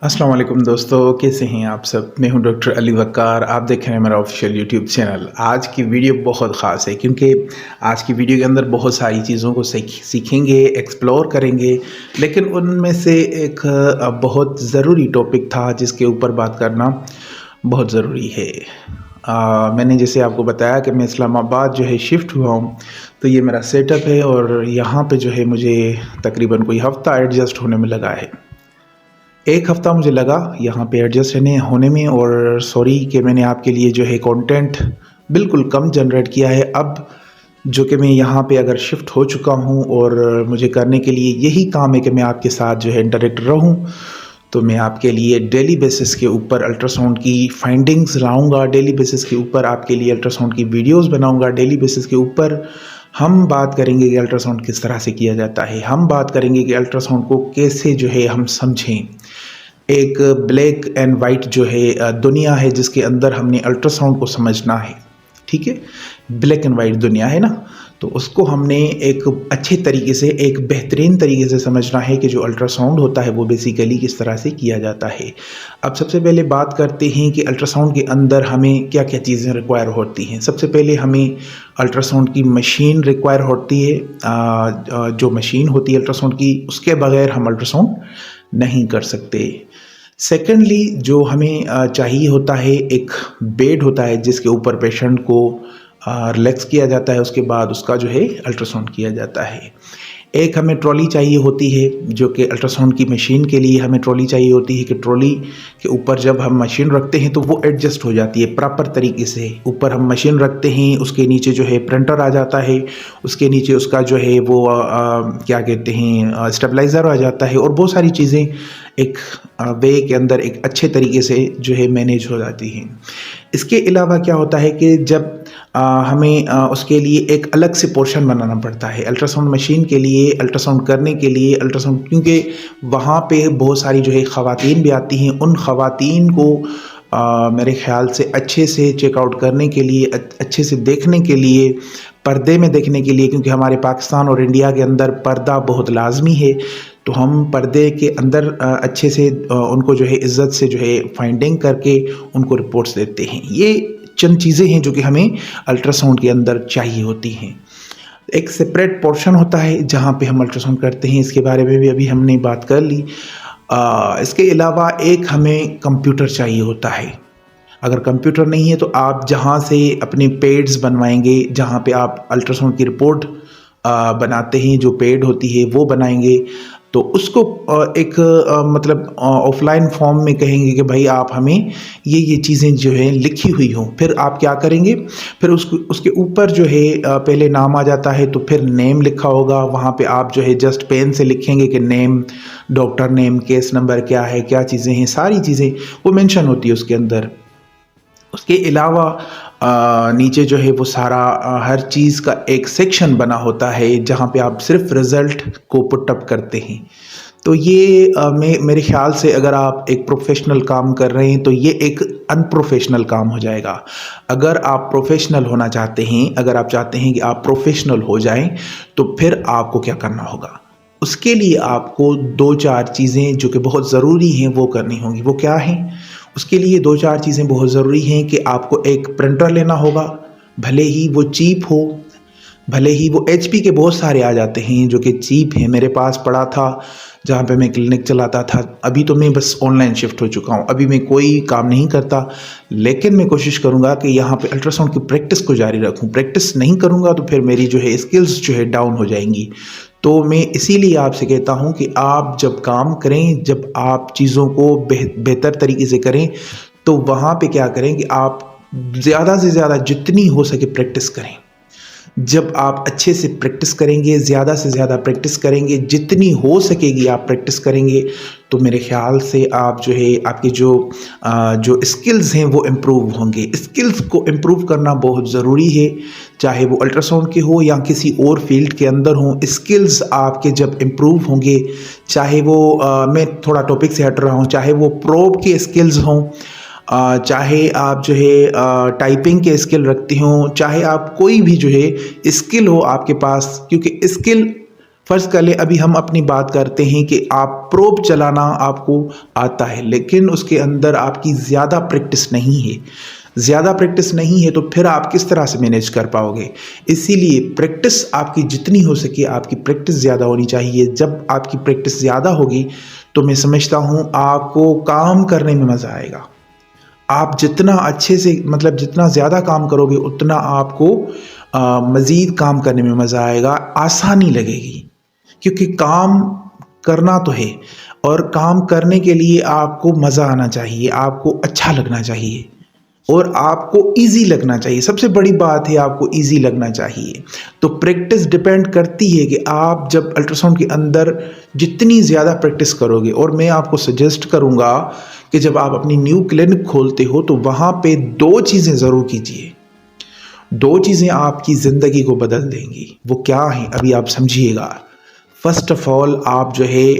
अस्सलाम वालेकुम दोस्तों, कैसे हैं आप सब। मैं हूं डॉक्टर अली वक़ार। आप देख रहे हैं मेरा ऑफिशियल यूट्यूब चैनल। आज की वीडियो बहुत ख़ास है क्योंकि आज की वीडियो के अंदर बहुत सारी चीज़ों को सीखेंगे, एक्सप्लोर करेंगे, लेकिन उनमें से एक बहुत ज़रूरी टॉपिक था जिसके ऊपर बात करना बहुत ज़रूरी है। मैंने जैसे आपको बताया कि मैं इस्लामाबाद जो है शिफ्ट हुआ हूँ, तो ये मेरा सेटअप है और यहाँ पे जो है मुझे तकरीबन कोई हफ़्ता एडजस्ट होने में लगा है। एक हफ़्ता मुझे लगा यहाँ पे एडजस्ट होने में, और सॉरी कि मैंने आपके लिए जो है कंटेंट बिल्कुल कम जनरेट किया है। अब जो कि मैं यहाँ पे अगर शिफ्ट हो चुका हूँ और मुझे करने के लिए यही काम है कि मैं आपके साथ जो है डायरेक्ट रहूँ, तो मैं आपके लिए डेली बेसिस के ऊपर अल्ट्रासाउंड की फाइंडिंग्स लाऊंगा, डेली बेसिस के ऊपर आपके लिए अल्ट्रासाउंड की वीडियोस बनाऊंगा, डेली बेसिस के ऊपर हम बात करेंगे कि अल्ट्रासाउंड किस तरह से किया जाता है। हम बात करेंगे कि अल्ट्रासाउंड को कैसे जो है हम समझें। एक ब्लैक एंड वाइट जो है दुनिया है जिसके अंदर हमने अल्ट्रासाउंड को समझना है, ठीक है। ब्लैक एंड वाइट दुनिया है ना, तो उसको हमने एक अच्छे तरीके से, एक बेहतरीन तरीके से समझना है कि जो अल्ट्रासाउंड होता है वो बेसिकली किस तरह से किया जाता है। अब सबसे पहले बात करते हैं कि अल्ट्रासाउंड के अंदर हमें क्या क्या चीज़ें रिक्वायर होती हैं। सबसे पहले हमें अल्ट्रासाउंड की मशीन रिक्वायर होती है। जो मशीन होती है अल्ट्रासाउंड की, उसके बगैर हम अल्ट्रासाउंड नहीं कर सकते। सेकेंडली जो हमें चाहिए होता है, एक बेड होता है जिसके ऊपर पेशेंट को रिलैक्स किया जाता है, उसके बाद उसका जो है अल्ट्रासाउंड किया जाता है। एक हमें ट्रॉली चाहिए होती है, जो कि अल्ट्रासाउंड की मशीन के लिए हमें ट्रॉली चाहिए होती है कि ट्रॉली के ऊपर जब हम मशीन रखते हैं तो वो एडजस्ट हो जाती है प्रॉपर तरीके से। ऊपर हम मशीन रखते हैं, उसके नीचे जो है प्रिंटर आ जाता है, उसके नीचे उसका जो है वो क्या कहते हैं स्टेबलाइज़र आ जाता है, और बहुत सारी चीज़ें एक वे के अंदर एक अच्छे तरीके से जो है मैनेज हो जाती हैं। इसके अलावा क्या होता है कि जब हमें उसके लिए एक अलग से पोर्शन बनाना पड़ता है अल्ट्रासाउंड मशीन के लिए, अल्ट्रासाउंड करने के लिए। अल्ट्रासाउंड क्योंकि वहाँ पे बहुत सारी जो है ख़वातीन भी आती हैं, उन ख़वातीन को मेरे ख़्याल से अच्छे से चेकआउट करने के लिए, अच्छे से देखने के लिए, पर्दे में देखने के लिए, क्योंकि हमारे पाकिस्तान और इंडिया के अंदर पर्दा बहुत लाजमी है, तो हम पर्दे के अंदर अच्छे से उनको जो है इज़्ज़त से जो है फाइंडिंग करके उनको रिपोर्ट्स देते हैं। ये चंद चीज़ें हैं जो कि हमें अल्ट्रासाउंड के अंदर चाहिए होती हैं। एक सेपरेट पोर्शन होता है जहाँ पे हम अल्ट्रासाउंड करते हैं, इसके बारे में भी अभी हमने बात कर ली। इसके अलावा एक हमें कंप्यूटर चाहिए होता है। अगर कंप्यूटर नहीं है तो आप जहाँ से अपने पेड्स बनवाएंगे, जहाँ पे आप अल्ट्रासाउंड की रिपोर्ट बनाते हैं, जो पेड होती है वो बनाएंगे, तो उसको एक मतलब ऑफलाइन फॉर्म में कहेंगे कि भाई आप हमें ये चीज़ें जो है लिखी हुई हों। फिर आप क्या करेंगे, फिर उसके ऊपर जो है पहले नाम आ जाता है, तो फिर नेम लिखा होगा। वहाँ पे आप जो है जस्ट पेन से लिखेंगे कि name, doctor name, case number क्या है, क्या चीज़ें हैं, सारी चीज़ें वो मेंशन होती है उसके अंदर। उसके अलावा नीचे जो है वो सारा हर चीज़ का एक सेक्शन बना होता है जहाँ पे आप सिर्फ रिज़ल्ट को पुट अप करते हैं। तो ये मेरे ख्याल से अगर आप एक प्रोफेशनल काम कर रहे हैं तो ये एक अनप्रोफेशनल काम हो जाएगा। अगर आप प्रोफेशनल होना चाहते हैं, अगर आप चाहते हैं कि आप प्रोफेशनल हो जाएं, तो फिर आपको क्या करना होगा। उसके लिए आपको 2-4 चीज़ें जो कि बहुत ज़रूरी हैं वो करनी होंगी। वो क्या हैं? उसके लिए 2-4 चीज़ें बहुत ज़रूरी हैं कि आपको एक प्रिंटर लेना होगा, भले ही वो चीप हो, भले ही वो एचपी के बहुत सारे आ जाते हैं जो कि चीप हैं। मेरे पास पड़ा था जहाँ पे मैं क्लिनिक चलाता था। अभी तो मैं बस ऑनलाइन शिफ्ट हो चुका हूँ, अभी मैं कोई काम नहीं करता, लेकिन मैं कोशिश करूँगा कि यहाँ पे अल्ट्रासाउंड की प्रैक्टिस को जारी रखूँ। प्रैक्टिस नहीं करूँगा तो फिर मेरी जो है स्किल्स जो है डाउन हो जाएंगी। तो मैं इसीलिए आपसे कहता हूँ कि आप जब काम करें, जब आप चीज़ों को बेहतर तरीके से करें, तो वहाँ पे क्या करें कि आप ज़्यादा से ज़्यादा जितनी हो सके प्रैक्टिस करें। जब आप अच्छे से प्रैक्टिस करेंगे, ज़्यादा से ज़्यादा प्रैक्टिस करेंगे, जितनी हो सकेगी आप प्रैक्टिस करेंगे, तो मेरे ख़्याल से आप जो है आपकी जो स्किल्स हैं वो इम्प्रूव होंगे। स्किल्स को इम्प्रूव करना बहुत ज़रूरी है, चाहे वो अल्ट्रासाउंड के हो या किसी और फील्ड के अंदर हो। स्किल्स आपके जब इम्प्रूव होंगे, चाहे वो मैं थोड़ा टॉपिक से हट रहा हूँ, चाहे वो प्रोब के स्किल्स हों, चाहे आप जो है टाइपिंग के स्किल रखते हो, चाहे आप कोई भी जो है स्किल हो आपके पास, क्योंकि स्किल फ़र्ज़ कर लें अभी हम अपनी बात करते हैं कि आप प्रोब चलाना आपको आता है, लेकिन उसके अंदर आपकी ज़्यादा प्रैक्टिस नहीं है। ज़्यादा प्रैक्टिस नहीं है तो फिर आप किस तरह से मैनेज कर पाओगे। इसीलिए प्रैक्टिस आपकी जितनी हो सके आपकी प्रैक्टिस ज़्यादा होनी चाहिए। जब आपकी प्रैक्टिस ज़्यादा होगी तो मैं समझता हूँ आपको काम करने में मज़ा आएगा। आप जितना अच्छे से मतलब जितना ज़्यादा काम करोगे उतना आपको मज़ीद काम करने में मज़ा आएगा, आसानी लगेगी। क्योंकि काम करना तो है और काम करने के लिए आपको मज़ा आना चाहिए, आपको अच्छा लगना चाहिए और आपको इजी लगना चाहिए। सबसे बड़ी बात है आपको इजी लगना चाहिए। तो प्रैक्टिस डिपेंड करती है कि आप जब अल्ट्रासाउंड के अंदर जितनी ज़्यादा प्रैक्टिस करोगे, और मैं आपको सजेस्ट करूँगा कि जब आप अपनी न्यू क्लिनिक खोलते हो तो वहाँ पे 2 चीज़ें ज़रूर कीजिए। 2 चीज़ें आपकी ज़िंदगी को बदल देंगी। वो क्या हैं अभी आप समझिएगा। फ़र्स्ट ऑफ़ ऑल आप जो है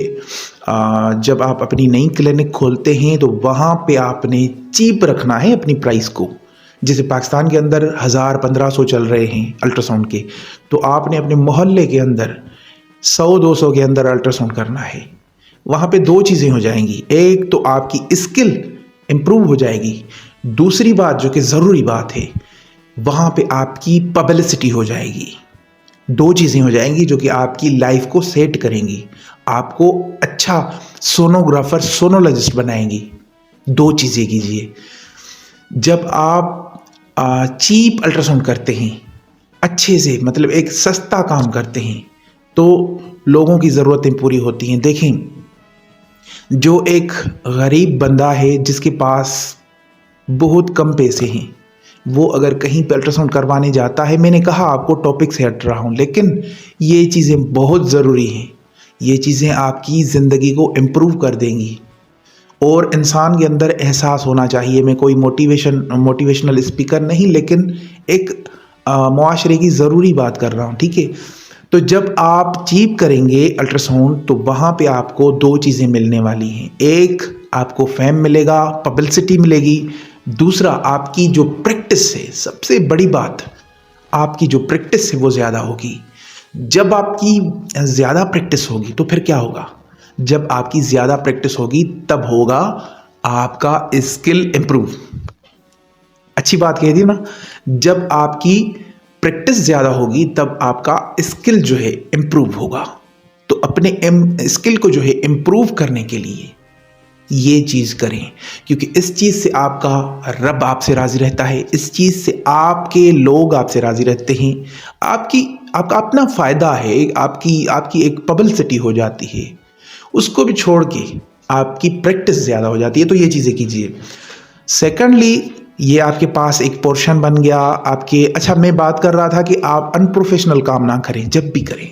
जब आप अपनी नई क्लिनिक खोलते हैं तो वहाँ पे आपने चीप रखना है अपनी प्राइस को। जैसे पाकिस्तान के अंदर 1000-1500 चल रहे हैं अल्ट्रासाउंड के, तो आपने अपने मोहल्ले के अंदर 100-200 के अंदर अल्ट्रासाउंड करना है। वहाँ पे 2 चीज़ें हो जाएंगी। एक तो आपकी स्किल इम्प्रूव हो जाएगी, दूसरी बात जो कि ज़रूरी बात है वहाँ पे आपकी पब्लिसिटी हो जाएगी। 2 चीज़ें हो जाएंगी जो कि आपकी लाइफ को सेट करेंगी, आपको अच्छा सोनोग्राफर सोनोलॉजिस्ट बनाएंगी। 2 चीज़ें कीजिए। जब आप चीप अल्ट्रासाउंड करते हैं, अच्छे से मतलब एक सस्ता काम करते हैं, तो लोगों की ज़रूरतें पूरी होती हैं। देखें, जो एक गरीब बंदा है जिसके पास बहुत कम पैसे हैं, वो अगर कहीं पे अल्ट्रासाउंड करवाने जाता है, मैंने कहा आपको टॉपिक से हट रहा हूँ, लेकिन ये चीज़ें बहुत ज़रूरी हैं। ये चीज़ें आपकी ज़िंदगी को इम्प्रूव कर देंगी और इंसान के अंदर एहसास होना चाहिए। मैं कोई मोटिवेशनल स्पीकर नहीं, लेकिन एक मुआशरे की ज़रूरी बात कर रहा हूँ, ठीक है। तो जब आप चीप करेंगे अल्ट्रासाउंड तो वहाँ पे आपको 2 चीज़ें मिलने वाली हैं। एक, आपको फेम मिलेगा, पब्लिसिटी मिलेगी। दूसरा, आपकी जो प्रैक्टिस है, सबसे बड़ी बात, आपकी जो प्रैक्टिस है वो ज़्यादा होगी। जब आपकी ज़्यादा प्रैक्टिस होगी तो फिर क्या होगा? जब आपकी ज़्यादा प्रैक्टिस होगी तब होगा आपका स्किल इम्प्रूव। अच्छी बात कह दी ना। जब आपकी प्रैक्टिस ज़्यादा होगी तब आपका स्किल जो है इम्प्रूव होगा। तो अपने स्किल को जो है इम्प्रूव करने के लिए ये चीज़ करें, क्योंकि इस चीज़ से आपका रब आपसे राज़ी रहता है, इस चीज़ से आपके लोग आपसे राज़ी रहते हैं, आपका अपना फ़ायदा है, आपकी एक पब्लिसिटी हो जाती है। उसको भी छोड़ के आपकी प्रैक्टिस ज़्यादा हो जाती है। तो ये चीज़ें कीजिए। सेकेंडली, ये आपके पास एक पोर्शन बन गया आपके। अच्छा, मैं बात कर रहा था कि आप अनप्रोफेशनल काम ना करें। जब भी करें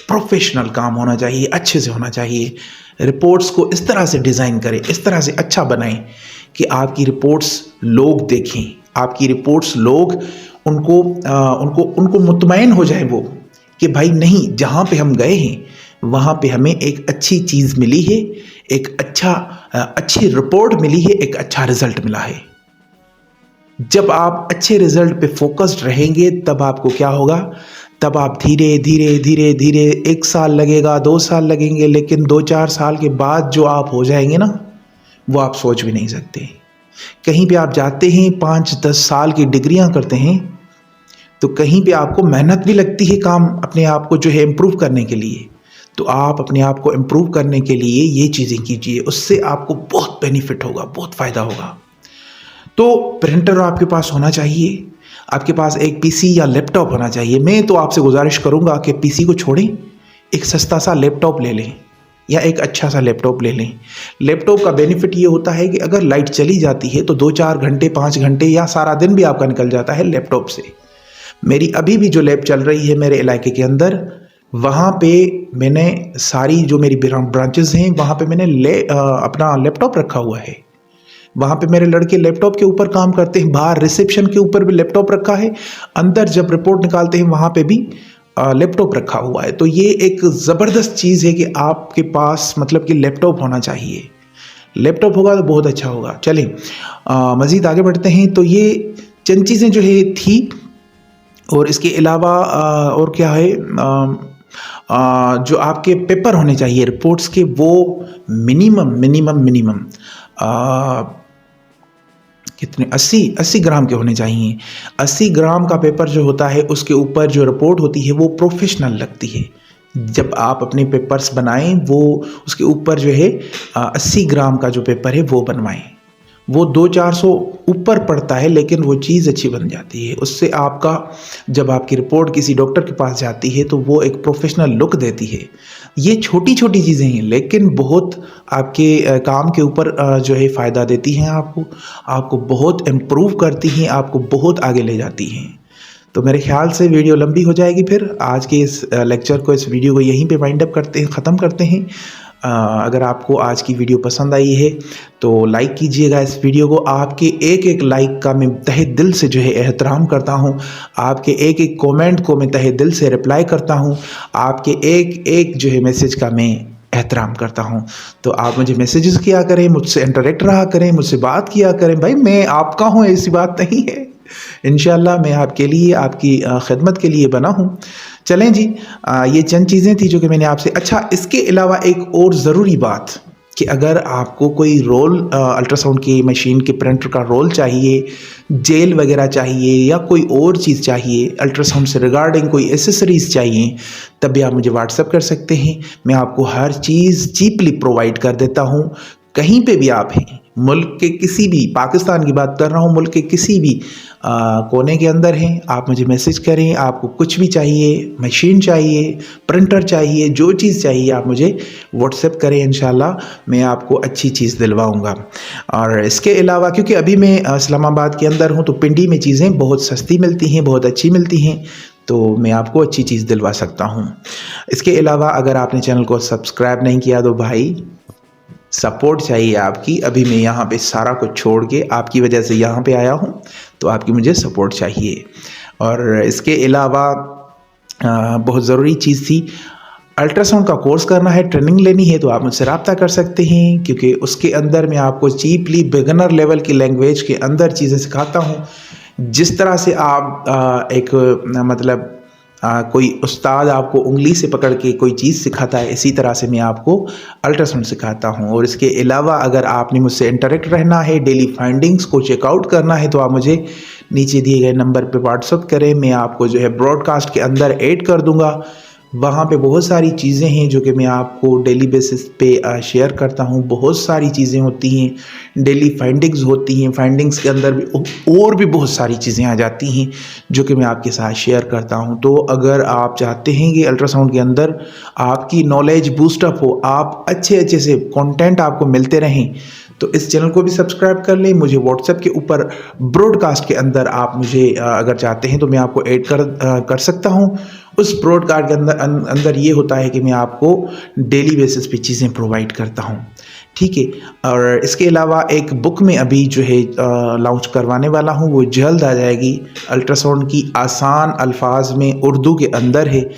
प्रोफेशनल काम होना चाहिए, अच्छे से होना चाहिए। रिपोर्ट्स को इस तरह से डिज़ाइन करें, इस तरह से अच्छा बनाएं कि आपकी रिपोर्ट्स लोग देखें, आपकी रिपोर्ट्स लोग उनको मुतमईन हो जाए वो कि भाई नहीं, जहाँ पे हम गए हैं वहाँ पे हमें एक अच्छी चीज़ मिली है, एक अच्छी रिपोर्ट मिली है, एक अच्छा रिजल्ट मिला है। जब आप अच्छे रिजल्ट पे फोकस्ड रहेंगे तब आपको क्या होगा? तब आप धीरे धीरे धीरे धीरे 1 साल लगेगा, 2 साल लगेंगे, लेकिन 2-4 साल के बाद जो आप हो जाएंगे ना, वो आप सोच भी नहीं सकते। कहीं पे आप जाते हैं 5-10 साल की डिग्रियां करते हैं, तो कहीं पे आपको मेहनत भी लगती है काम अपने आप को जो है इम्प्रूव करने के लिए। तो आप अपने आप को इम्प्रूव करने के लिए ये चीज़ें कीजिए, उससे आपको बहुत बेनिफिट होगा, बहुत फ़ायदा होगा। तो प्रिंटर आपके पास होना चाहिए, आपके पास एक पीसी या लैपटॉप होना चाहिए। मैं तो आपसे गुजारिश करूंगा कि पीसी को छोड़ें, एक सस्ता सा लैपटॉप ले लें या एक अच्छा सा लैपटॉप ले लें। लैपटॉप का बेनिफिट ये होता है कि अगर लाइट चली जाती है तो 2-4 घंटे, 5 घंटे या सारा दिन भी आपका निकल जाता है लैपटॉप से। मेरी अभी भी जो लैब चल रही है मेरे इलाके के अंदर, वहाँ पे मैंने सारी जो मेरी ब्रांचेस हैं वहाँ पे मैंने अपना लैपटॉप रखा हुआ है। वहाँ पे मेरे लड़के लैपटॉप के ऊपर काम करते हैं, बाहर रिसेप्शन के ऊपर भी लैपटॉप रखा है, अंदर जब रिपोर्ट निकालते हैं वहाँ पे भी लैपटॉप रखा हुआ है। तो ये एक ज़बरदस्त चीज़ है कि आपके पास मतलब कि लैपटॉप होना चाहिए। लैपटॉप होगा तो बहुत अच्छा होगा। चलें मज़ीद आगे बढ़ते हैं। तो ये चंद चीज़ें जो है थी, और इसके अलावा और क्या है, जो आपके पेपर होने चाहिए रिपोर्ट्स के, वो मिनिमम कितने 80 ग्राम के होने चाहिए। 80 ग्राम का पेपर जो होता है उसके ऊपर जो रिपोर्ट होती है वो प्रोफेशनल लगती है। जब आप अपने पेपर्स बनाएं वो उसके ऊपर जो है 80 ग्राम का जो पेपर है वो बनवाएं। वो 200-400 ऊपर पड़ता है लेकिन वो चीज़ अच्छी बन जाती है। उससे आपका जब आपकी रिपोर्ट किसी डॉक्टर के पास जाती है तो वो एक प्रोफेशनल लुक देती है। ये छोटी छोटी चीज़ें हैं लेकिन बहुत आपके काम के ऊपर जो है फ़ायदा देती हैं आपको बहुत इम्प्रूव करती हैं, आपको बहुत आगे ले जाती हैं। तो मेरे ख्याल से वीडियो लंबी हो जाएगी, फिर आज के इस लेक्चर को, इस वीडियो को यहीं पे वाइंड अप करते हैं, ख़त्म करते हैं। अगर आपको आज की वीडियो पसंद आई है तो लाइक कीजिएगा इस वीडियो को। आपके एक एक लाइक का मैं तहे दिल से जो है एहतराम करता हूँ। आपके एक एक कमेंट को मैं तहे दिल से रिप्लाई करता हूँ। आपके एक एक जो है मैसेज का मैं एहतराम करता हूँ। तो आप मुझे मैसेजेस किया करें, मुझसे इंटरेक्ट रहा करें, मुझसे बात किया करें। भाई मैं आपका हूँ, ऐसी बात नहीं है। इंशाल्लाह मैं आपके लिए, आपकी खिदमत के लिए बना हूँ। चलें जी, ये चंद चीज़ें थी जो कि मैंने आपसे। अच्छा, इसके अलावा एक और ज़रूरी बात कि अगर आपको कोई रोल अल्ट्रासाउंड की मशीन के प्रिंटर का रोल चाहिए, जेल वगैरह चाहिए या कोई और चीज़ चाहिए, अल्ट्रासाउंड से रिगार्डिंग कोई एसेसरीज़ चाहिए, तब भी आप मुझे व्हाट्सअप कर सकते हैं। मैं आपको हर चीज़ चीपली प्रोवाइड कर देता हूँ। कहीं पे भी आप हैं, मुल्क के किसी भी, पाकिस्तान की बात कर रहा हूँ, मुल्क के किसी भी कोने के अंदर हैं, आप मुझे मैसेज करें। आपको कुछ भी चाहिए, मशीन चाहिए, प्रिंटर चाहिए, जो चीज़ चाहिए आप मुझे व्हाट्सएप करें। इंशाल्लाह मैं आपको अच्छी चीज़ दिलवाऊंगा। और इसके अलावा क्योंकि अभी मैं इस्लामाबाद के अंदर हूँ तो पिंडी में चीज़ें बहुत सस्ती मिलती हैं, बहुत अच्छी मिलती हैं, तो मैं आपको अच्छी चीज़ दिलवा सकता हूँ। इसके अलावा अगर आपने चैनल को सब्सक्राइब नहीं किया तो भाई सपोर्ट चाहिए आपकी। अभी मैं यहाँ पे सारा कुछ छोड़ के आपकी वजह से यहाँ पे आया हूँ, तो आपकी मुझे सपोर्ट चाहिए। और इसके अलावा बहुत ज़रूरी चीज़ थी, अल्ट्रासाउंड का कोर्स करना है, ट्रेनिंग लेनी है, तो आप मुझसे रब्ता कर सकते हैं क्योंकि उसके अंदर मैं आपको चीपली बिगिनर लेवल की लैंग्वेज के अंदर चीज़ें सिखाता हूँ। जिस तरह से आप मतलब कोई उस्ताद आपको उंगली से पकड़ के कोई चीज़ सिखाता है, इसी तरह से मैं आपको अल्ट्रासाउंड सिखाता हूँ। और इसके अलावा अगर आपने मुझसे इंटरेक्ट रहना है, डेली फाइंडिंग्स को चेकआउट करना है, तो आप मुझे नीचे दिए गए नंबर पे व्हाट्सअप करें। मैं आपको जो है ब्रॉडकास्ट के अंदर ऐड कर दूँगा। वहाँ पे बहुत सारी चीज़ें हैं जो कि मैं आपको डेली बेसिस पे शेयर करता हूँ। बहुत सारी चीज़ें होती हैं, डेली फाइंडिंग्स होती हैं, फाइंडिंग्स के अंदर भी और भी बहुत सारी चीज़ें आ जाती हैं जो कि मैं आपके साथ शेयर करता हूँ। तो अगर आप चाहते हैं कि अल्ट्रासाउंड के अंदर आपकी नॉलेज बूस्टअप हो, आप अच्छे से कंटेंट आपको मिलते रहें, तो इस चैनल को भी सब्सक्राइब कर लें। मुझे व्हाट्सएप के ऊपर ब्रॉडकास्ट के अंदर आप मुझे अगर चाहते हैं तो मैं आपको ऐड कर सकता हूं। उस ब्रॉडकास्ट के अंदर ये होता है कि मैं आपको डेली बेसिस पे चीज़ें प्रोवाइड करता हूं, ठीक है। और इसके अलावा एक बुक में अभी जो है लॉन्च करवाने वाला हूं, वो जल्द आ जाएगी। अल्ट्रासाउंड की आसान अल्फाज में उर्दू के अंदर है,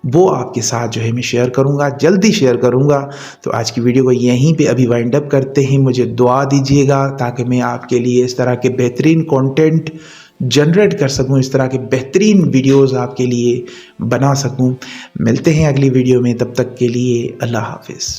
वो आपके साथ जो है मैं शेयर करूँगा, जल्दी शेयर करूँगा। तो आज की वीडियो को यहीं पे अभी वाइंड अप करते हैं। मुझे दुआ दीजिएगा ताकि मैं आपके लिए इस तरह के बेहतरीन कंटेंट जनरेट कर सकूं, इस तरह के बेहतरीन वीडियोस आपके लिए बना सकूं। मिलते हैं अगली वीडियो में, तब तक के लिए अल्लाह हाफिज़।